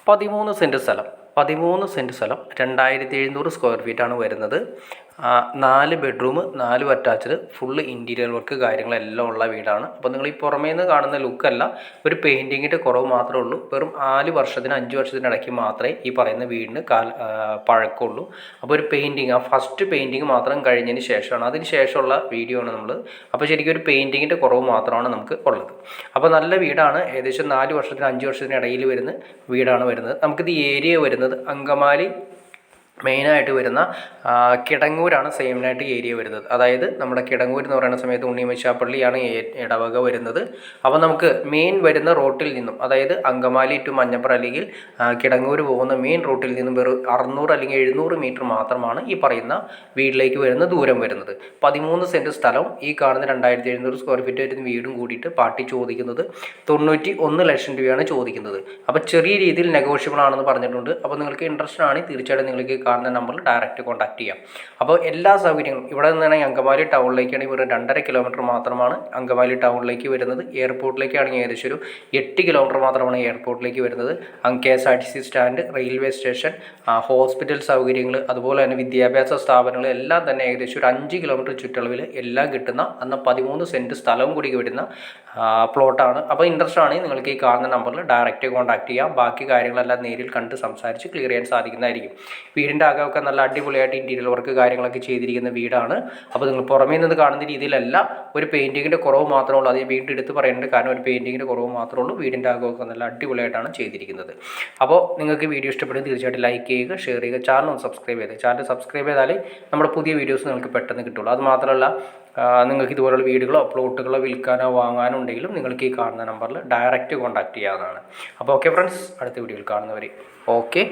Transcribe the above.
13 cent സ്ഥലം 2700 square ഫീറ്റാണ് വരുന്നത്. 4 bedroom 4 attached full interior work കാര്യങ്ങളെല്ലാം ഉള്ള വീടാണ്. അപ്പോൾ നിങ്ങൾ ഈ പുറമേ നിന്ന് കാണുന്ന ലുക്കല്ല, ഒരു പെയിൻറ്റിങ്ങിൻ്റെ കുറവ് മാത്രമേ ഉള്ളൂ. വെറും 4 വർഷത്തിന് 5 വർഷത്തിനിടയ്ക്ക് മാത്രമേ ഈ പറയുന്ന വീടിന് പഴക്കമുള്ളൂ. അപ്പോൾ ഒരു പെയിൻറ്റിങ് ഫസ്റ്റ് പെയിൻറ്റിങ് മാത്രം കഴിഞ്ഞതിന് ശേഷമാണ്, അതിന് ശേഷമുള്ള വീഡിയോ ആണ് നമ്മൾ. അപ്പോൾ ശരിക്കും ഒരു പെയിൻറ്റിങ്ങിൻ്റെ കുറവ് മാത്രമാണ് നമുക്ക് ഉള്ളത്. അപ്പോൾ നല്ല വീടാണ്, ഏകദേശം 4 വർഷത്തിന് 5 വർഷത്തിന് ഇടയിൽ വരുന്ന വീടാണ് വരുന്നത്. നമുക്കിത് ഏരിയ വരുന്നത് അങ്കമാലി മെയിനായിട്ട് വരുന്ന കിടങ്ങൂരാണ് സെയിമിനായിട്ട് ഏരിയ വരുന്നത്. അതായത് നമ്മുടെ കിടങ്ങൂർ എന്ന് പറയുന്ന സമയത്ത് ഉണ്ണിമശാപ്പള്ളിയാണ് ഇടവക വരുന്നത്. അപ്പോൾ നമുക്ക് മെയിൻ വരുന്ന റോട്ടിൽ നിന്നും, അതായത് അങ്കമാലി ടു മഞ്ഞപ്പുറം അല്ലെങ്കിൽ കിടങ്ങൂർ പോകുന്ന മെയിൻ റൂട്ടിൽ നിന്നും വെറും 600 അല്ലെങ്കിൽ 700 മീറ്റർ മാത്രമാണ് ഈ പറയുന്ന വീട്ടിലേക്ക് വരുന്ന ദൂരം വരുന്നത്. 13 സെൻറ്റ് സ്ഥലവും ഈ കാണുന്ന 2700 സ്ക്വയർ ഫീറ്റ് വരുന്ന വീടും കൂടിയിട്ട് പാർട്ടി ചോദിക്കുന്നത് 91 ലക്ഷം രൂപയാണ് ചോദിക്കുന്നത്. അപ്പോൾ ചെറിയ രീതിയിൽ നെഗോഷ്യബിൾ ആണെന്ന് പറഞ്ഞിട്ടുണ്ട്. അപ്പോൾ നിങ്ങൾക്ക് ഇൻട്രസ്റ്റ് ആണെങ്കിൽ തീർച്ചയായിട്ടും നിങ്ങൾക്ക് കാണുന്ന നമ്പറിൽ ഡയറക്റ്റ് കോൺടാക്ട് ചെയ്യാം. അപ്പോൾ എല്ലാ സൗകര്യങ്ങളും ഇവിടെ നിന്നാണെങ്കിൽ അങ്കമാലി ടൗണിലേക്കാണെങ്കിൽ ഒരു 2.5 കിലോമീറ്റർ മാത്രമാണ് അങ്കമാലി ടൗണിലേക്ക് വരുന്നത്. എയർപോർട്ടിലേക്കാണെങ്കിൽ ഏകദേശം ഒരു 8 കിലോമീറ്റർ മാത്രമാണ് എയർപോർട്ടിലേക്ക് വരുന്നത്. KSRTC stand, railway station, hospital സൗകര്യങ്ങൾ, അതുപോലെ തന്നെ വിദ്യാഭ്യാസ സ്ഥാപനങ്ങൾ എല്ലാം തന്നെ ഏകദേശം ഒരു 5 കിലോമീറ്റർ ചുറ്റളവിൽ എല്ലാം കിട്ടുന്ന 13 സെൻറ്റ് സ്ഥലവും കൂടി വരുന്ന പ്ലോട്ടാണ്. അപ്പോൾ ഇൻട്രസ്റ്റ് ആണെങ്കിൽ നിങ്ങൾക്ക് ഈ കാണുന്ന നമ്പറിൽ ഡയറക്റ്റ് കോൺടാക്ട് ചെയ്യാം. ബാക്കി കാര്യങ്ങളെല്ലാം നേരിൽ കണ്ട് സംസാരിച്ച് ക്ലിയർ ചെയ്യാൻ സാധിക്കുന്നതായിരിക്കും. വീടിൻ്റെ അകമൊക്കെ നല്ല അടിപൊളിയായിട്ട് ഇൻറ്റീരിയർ വർക്ക് കാര്യങ്ങളൊക്കെ ചെയ്തിരിക്കുന്ന വീടാണ്. അപ്പോൾ നിങ്ങൾ പുറമേ നിന്ന് കാണുന്ന രീതിയിലല്ല, ഒരു പെയിൻറ്റിങ്ങിൻ്റെ കുറവ് മാത്രമേ ഉള്ളൂ. അത് വീണ്ടും എടുത്ത് പറയുന്നുണ്ട്, കാരണം ഒരു പെയിൻറ്റിങ്ങിൻ്റെ കുറവ് മാത്രമേ ഉള്ളൂ. വീടിൻ്റെ അകമൊക്കെ നല്ല അടിപൊളിയായിട്ടാണ് ചെയ്തിരിക്കുന്നത്. അപ്പോൾ നിങ്ങൾക്ക് വീഡിയോ ഇഷ്ടപ്പെടുന്നത് തീർച്ചയായിട്ടും ലൈക്ക് ചെയ്യുക, ഷെയർ ചെയ്യുക, ചാനൽ ഒന്ന് സബ്സ്ക്രൈബ് ചെയ്ത് ചാനൽ സബ്സ്ക്രൈബ് ചെയ്താലേ നമ്മുടെ പുതിയ വീഡിയോസ് നിങ്ങൾക്ക് പെട്ടെന്ന് കിട്ടുള്ളൂ. അത് മാത്രമല്ല, നിങ്ങൾക്ക് ഇതുപോലുള്ള വീടുകളോ പ്ലോട്ടുകളോ വിൽക്കാനോ വാങ്ങാനോ ഉണ്ടെങ്കിലും നിങ്ങൾക്ക് ഈ കാണുന്ന നമ്പറിൽ ഡയറക്റ്റ് കോൺടാക്ട് ചെയ്യാവുന്നതാണ്. അപ്പോൾ ഓക്കെ ഫ്രണ്ട്സ്, അടുത്ത വീഡിയോയിൽ കാണുന്നവരെ ഓക്കെ.